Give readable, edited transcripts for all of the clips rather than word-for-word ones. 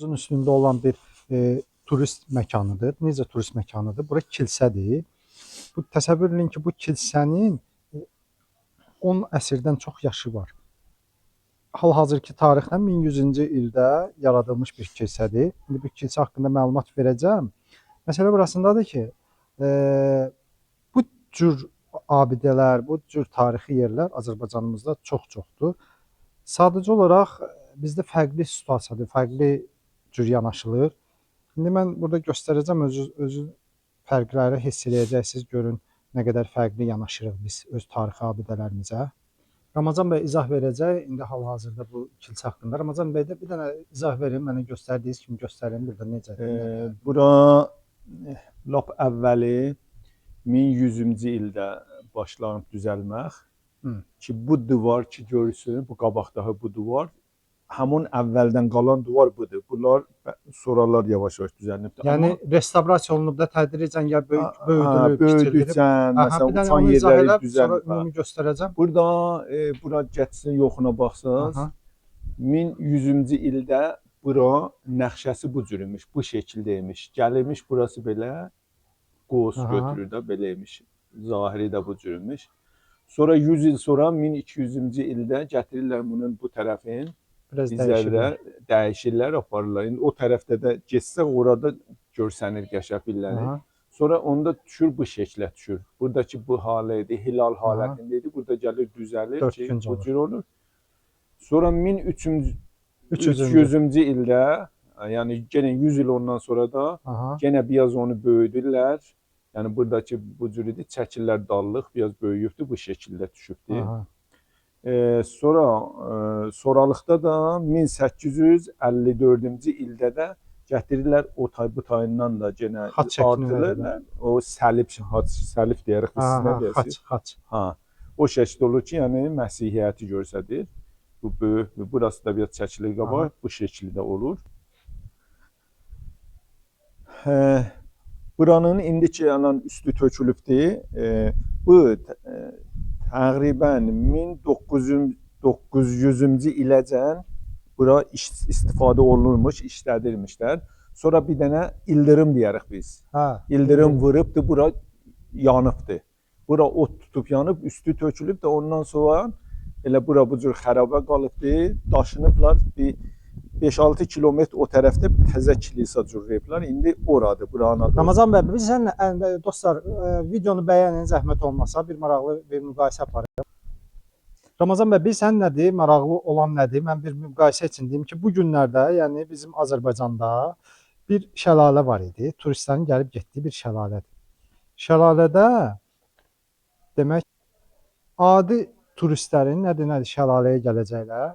Uzun üstündə olan bir turist məkanıdır. Necə turist məkanıdır? Bura kilsədir. Bu təsəvvür edin ki, bu kilsənin 10 əsrdən çox yaşı var. Hal-hazırki tarixdən 1100-cü ildə yaradılmış bir kilsədir. İndi bu kilsə haqqında məlumat verəcəm. Məsələ burasındadır ki, bu cür abidələr, bu cür tarixi yerlər Azərbaycanımızda çoxdur. Sadəcə olaraq bizdə fərqli situasiyadır, fərqli cür yanaşılır. İndi mən burada göstərəcəm, özü fərqləri hiss edəcəksiniz, görün nə qədər fərqli yanaşırıq biz öz tarixi abidələrimizə. Ramazan bəy izah verəcək, indi hal-hazırda bu kilsə haqqında. Ramazan bəy də bir dənə izah verin, mənə göstərdiyiniz kimi göstərin burada necədir. Bura lap əvvəli 1100-cü ildə başlanıb düzəlmək ki, bu divar ki görürsün, bu qabaqdakı bu divar, həmin əvvəldən qalan divar budur. Bunlar sonralar yavaş-yavaş düzəlib. Yəni restavrasiya olunub da tədricən ya böyüdülüb, böyüdükcə, məsələn, uçan yerləri düzəlib. Ümumi göstərəcəm. Burada bura getsin, yoxuna baxsınız. 1100-cü ildə bura nəxşəsi bu cürmüş, bu şəkildəymiş. Gəlirmiş burası belə, qoz götürür də beləymiş. Zahiri də bu cürmüş. Sonra 100 il sonra 1200-cü ildə gətirirlər bunun bu tərəfin. Bizlərdə dəyişirlər, aparırlar. İndi o tərəfdə də getsə, orada görsənir qəşəfilləri. Sonra onda düşür, bu şəklə düşür. Buradakı bu halı idi, hilal halətində idi. Burada gəlir, düzəlir ki, bu cür olur. Sonra 1300-cü ildə, yəni yenə 100 il ondan sonra da yenə biraz onu böyüdürlər. Yəni buradakı bu cür idi, çəkirlər dallıq, biraz böyüyübdür, bu şəkildə düşübdür. Sonra sonralıqda da 1854-cü ildə də gətirirlər o bu tayından da yenə artırırlar. O səlib deyirik biz nə deyirsiniz? Xaç. O şəkildə olur ki, yəni Məsihiyyəti göstərir. Bu böyük, burası da biraz çəkilir qabaq, bu şəkildə olur. Buranın indiki üstü tökülübdür. Bu təqribən 1900-cü iləcən bura istifadə olunurmuş, işlədilmişlər. Sonra bir dənə ildırım deyirik biz. İldırım vurubdur, bura yanıbdır. Bura ot tutub yanıb, üstü tökülüb də ondan sonra elə bura bu cür xərabə qalıbdır. Daşınıblar, bir 5-6 kilometr o tərəfdə bir təzə kilisa cürrəyiblər. İndi oradır, buranın adı. Ramazan bəy, biz səninlə dostlar, videonu bəyənin, zəhmət olmasa bir maraqlı bir müqayisə aparırıq. Ramazan bəy, biz səninlədir, maraqlı olan nədir? Mən bir müqayisə üçün deyim ki, bu günlərdə, yəni bizim Azərbaycanda bir şəlalə var idi. Turistlərin gəlib getdiyi bir şəlalədir. Şəlalədə demək, adi turistlərin nədir şəlaləyə gələcəklər.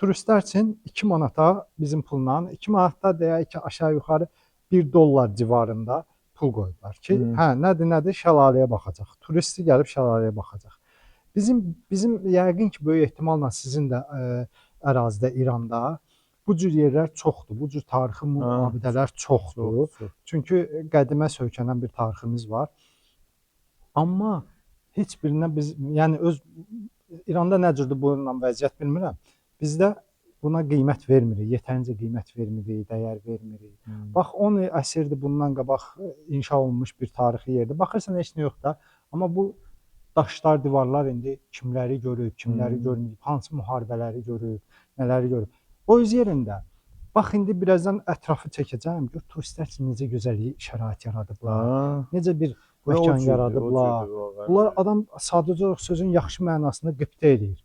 Turistlər üçün 2 manata bizim pulla, 2 manatda deyək ki, aşağı-yuxarı 1 dollar civarında pul qoyublar ki, nədir, şəlaləyə baxacaq. Turisti gəlib şəlaləyə baxacaq. Bizim yəqin ki, böyük ehtimalla sizin də ərazidə, İranda bu cür yerlər çoxdur, bu cür tarixi abidələr çoxdur. Çünki qədimə söykənən bir tariximiz var. Amma heç birinə biz, yəni İranda nə cürdür bununla vəziyyət bilmirəm. Bizdə buna qiymət vermirik, yetərincə qiymət vermirik, dəyər vermirik. Bax, 10 əsrdir bundan qabaq inşa olunmuş bir tarixi yerdir. Baxırsan, heç nə yox da. Amma bu daşlar, divarlar indi kimləri görüb, kimləri görməyib, hansı müharibələri görüb, nələri görüb. O öz yerində. Bax, indi birazdan ətrafı çəkəcəm. Gör, turistlər üçün necə gözəl şərait yaradıblar. Necə bir məkan yaradıblar. Bunlar adam sadəcə olaraq sözün yaxşı mənasında qibtə edir.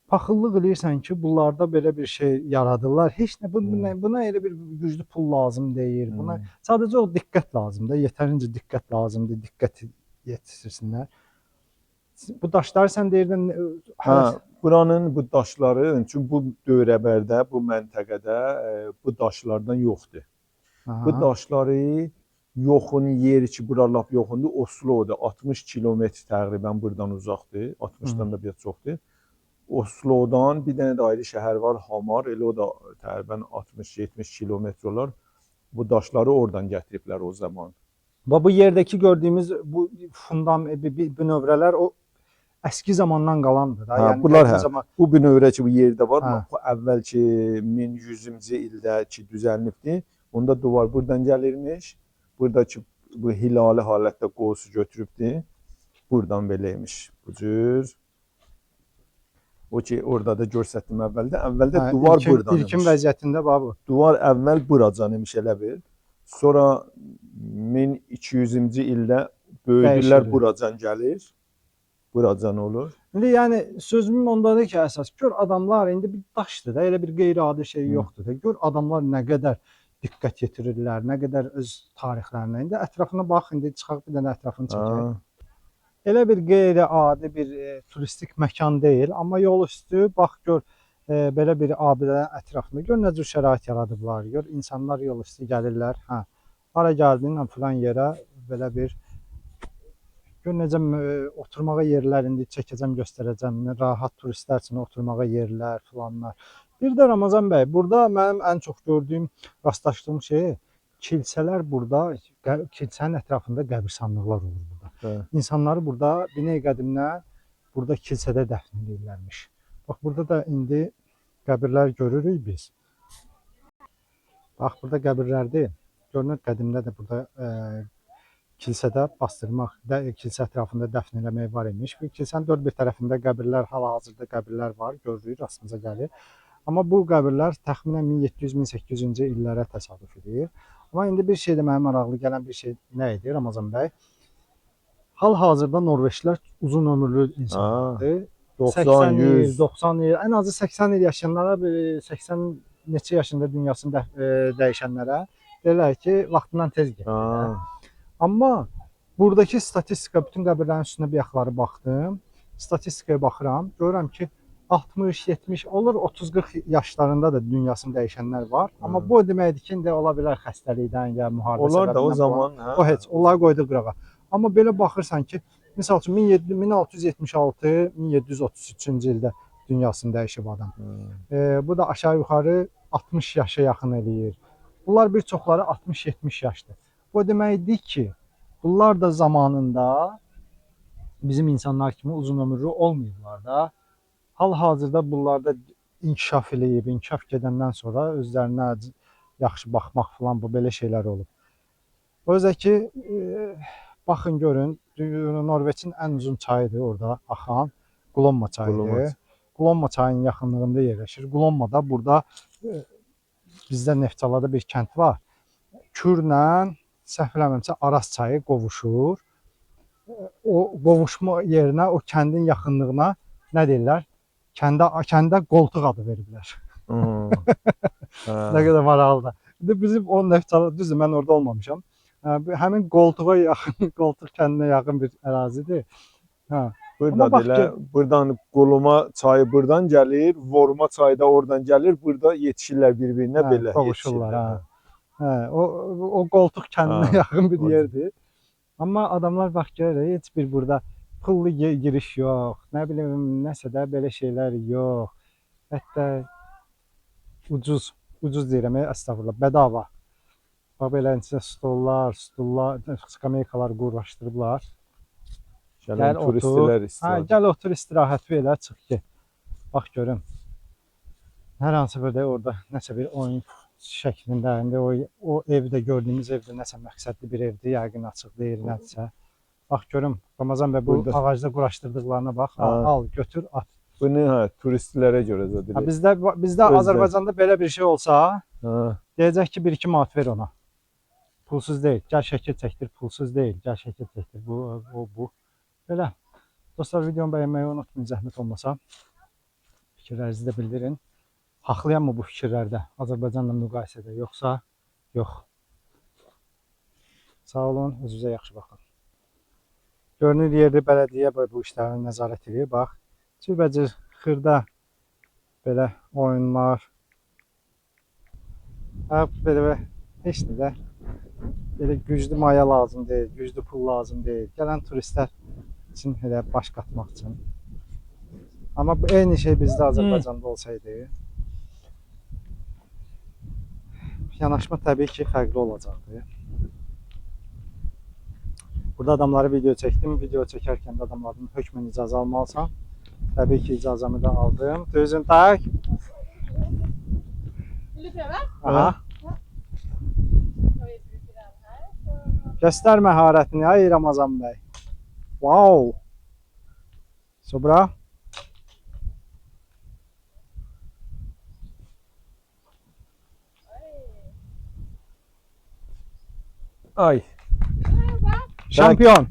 Paxıllıq eləyirsən ki, bunlarda belə bir şey yaradırlar. Heç nə, buna elə bir güclü pul lazım deyil. Buna sadəcə o diqqət lazımdır. Yetərincə diqqət lazımdır. Diqqət yetirsinlər. Bu daşları sən deyirdin... Buranın bu daşları, çünki bu dövrəbərdə, bu məntəqədə bu daşlardan yoxdur. Bu daşları yoxun yeri ki, bura lap yoxundur, Oslo'dur. 60 kilometr təqribən buradan uzaqdır. 60-dan da biraz çoxdur. Oslo'dan bir dənə də ayrı şəhər var, Hamar. Elə o da təqribən 60-70 kilometr olar. Bu daşları oradan gətiriblər o zaman. Bu yerdəki gördüyümüz bu fundament, bu növrələr o əski zamandan qalandır da. Ha, Yəni bunlar qədim hə. zaman Bu bünövrə ki bu yerdə var, Hə. bu əvvəlki 1100-cü ildə ki düzəlibdi. Onda duvar buradan gəlirmiş. Buradakı bu hilali halətdə qolusu götürübdü. Buradan beləymiş. Bu cür. O ki orada da göstərdim əvvəldə. Əvvəldə duvar buradan ilkin imiş. vəziyyətində bax bu. Duvar əvvəl buracan imiş elə bil. Sonra 1200-cü ildə böyüdülər Dəyişirlər. buracan gəlir. Buracan olur. İndi yəni sözüm ondadır ki, əsas gör adamlar indi bir daşdır da, elə bir qeyri-adi şey yoxdur da. Gör adamlar nə qədər diqqət yetirirlər, nə qədər öz tarixlərinə. İndi ətrafına bax, indi çıxaq bir dənə ətrafını çəkək. Ha. Elə bir qeyri-adi bir turistik məkan deyil, amma yol üstü bax gör belə bir abidənin ətrafında gör nə cür şərait yaradıblar. Gör insanlar yol üstü gəlirlər. Hə. Hara gəldin filan yerə belə bir gör necə oturmağa yerlər indi çəkəcəm, göstərəcəm. Rahat turistlər üçün oturmağa yerlər filanlar. Bir də Ramazan bəy, burada mənim ən çox gördüyüm, rastlaşdığım şey kilsələr burada, kilsənin ətrafında qəbirstanlıqlar olur burada. Hə. İnsanları burada Binəy qədimdən burada kilsədə dəfn edirlərmiş. Bax burada da indi qəbirlər görürük biz. Bax burada qəbirlərdir. Görünür qədimdə də burada kilsədə bastırmaq, kilsə ətrafında dəfn eləmək var imiş. Bu kilsənin dörd bir tərəfində qəbirlər, hal-hazırda qəbirlər var, görürük, rastımıza gəlir. Amma bu qəbirlər təxminən 1700-1800-cü illərə təsadüf edir. Amma indi bir şey də mənə maraqlı gələn bir şey nə idi Ramazan bəy? Hal-hazırda Norveçlilər uzun ömürlü insanlardır. 90, 100. 90 il, ən azı 80 il yaşayanlara, 80 neçə yaşında dünyasını dəyişənlərə deyirlər ki, vaxtından tez getdilər. Amma buradakı statistika, bütün qəbirlərin üstünə bir yaxları baxdım. Statistikaya baxıram, görürəm ki 60, 70, olur 30-40 yaşlarında da dünyasını dəyişənlər var. Amma bu o deməkdir ki, indi ola bilər xəstəlikdən ya müharibə Onlar da o səbəbindən zaman o heç, onları qoyduq qırağa. Amma belə baxırsan ki, misal üçün 1676, 1733-cü ildə dünyasını dəyişib adam. Bu da aşağı yuxarı 60 yaşa yaxın eləyir. Bunlar bir çoxları 60-70 yaşdır. Bu deməkdir ki, bunlar da zamanında bizim insanlar kimi uzun ömürlü olmayıblar da. Hal-hazırda bunlarda inkişaf eləyib, inkişaf gedəndən sonra özlərinə yaxşı baxmaq falan bu belə şeylər olub. O yüzden ki, baxın görün, Norveçin ən uzun çayıdır orada axan, Glomma çayıdır. Glomma çayının yaxınlığında yerləşir. Glommada burada bizdə Neftçalada bir kənd var. Kürlə, səhv eləmirəmsə, Araz çayı qovuşur. O qovuşma yerinə, o kəndin yaxınlığına nə deyirlər? Kəndə qoltuq adı veriblər. Nə qədər maraqlıdır. Bizim o Neftçala, düzdür, mən orada olmamışam. Həmin qoltuğa yaxın, qoltuq kəndinə yaxın bir ərazidir. Burada belə, buradan Qoluma çayı buradan gəlir, Vorma çayı da oradan gəlir, burada yetişirlər bir-birinə belə. Qovuşurlar. O qoltuq kəndinə yaxın bir yerdir. Amma adamlar bax görür, heç bir burada pullu giriş yox, nə bilim, nəsə də belə şeylər yox. Hətta ucuz deyirəm, əstəğfurullah, bedava. Bax belə stollar, skameykalar qurlaşdırıblar. Gələn turistlər istirahət. Gəl otur istirahət elə, çıx ki. Bax görüm. Hər hansı bir də orada nəsə bir oyun şəklində, o evdə gördüyümüz evdə nəsə məqsədli bir evdir, yəqin açıq deyil, nədirsə. Bax görüm, Ramazan bəy, bu ağacda quraşdırdıqlarına bax, al, götür, at. Bunu turistlərə görə zədədir. Bizdə Azərbaycanda belə bir şey olsa, deyəcək ki, 1-2 manat ver ona. Pulsuz deyil, gəl şəkil çəkdir, pulsuz deyil, gəl şəkil çəkdir, bu. Belə. Dostlar, videomu bəyənməyi unutmayın, zəhmət olmasa. Fikirlərinizi də bildirin. Haqlıyam mı bu fikirlərdə, Azərbaycanla müqayisədə, yoxsa yox. Sağ olun, özünüzə yaxşı baxın. Görünür yerli bələdiyyə bu işləri nəzarət edir. Bax, cürbəcür xırda belə oyunlar. Belə heç nə də belə güclü maya lazım deyil, güclü pul lazım deyil. Gələn turistlər üçün elə baş qatmaq üçün. Amma eyni şey bizdə Azərbaycanda olsaydı, yanaşma təbii ki, fərqli olacaqdı. Burada Burada adamlara video çəkdim. Video çəkərkən də adamların hökmən icazə almalısan. Təbii ki, icazəmi də aldım. Düzün tak. Aha. Göstər məharətini, ay Ramazan bəy. Wow. Sobra. Ay. Şampiyon.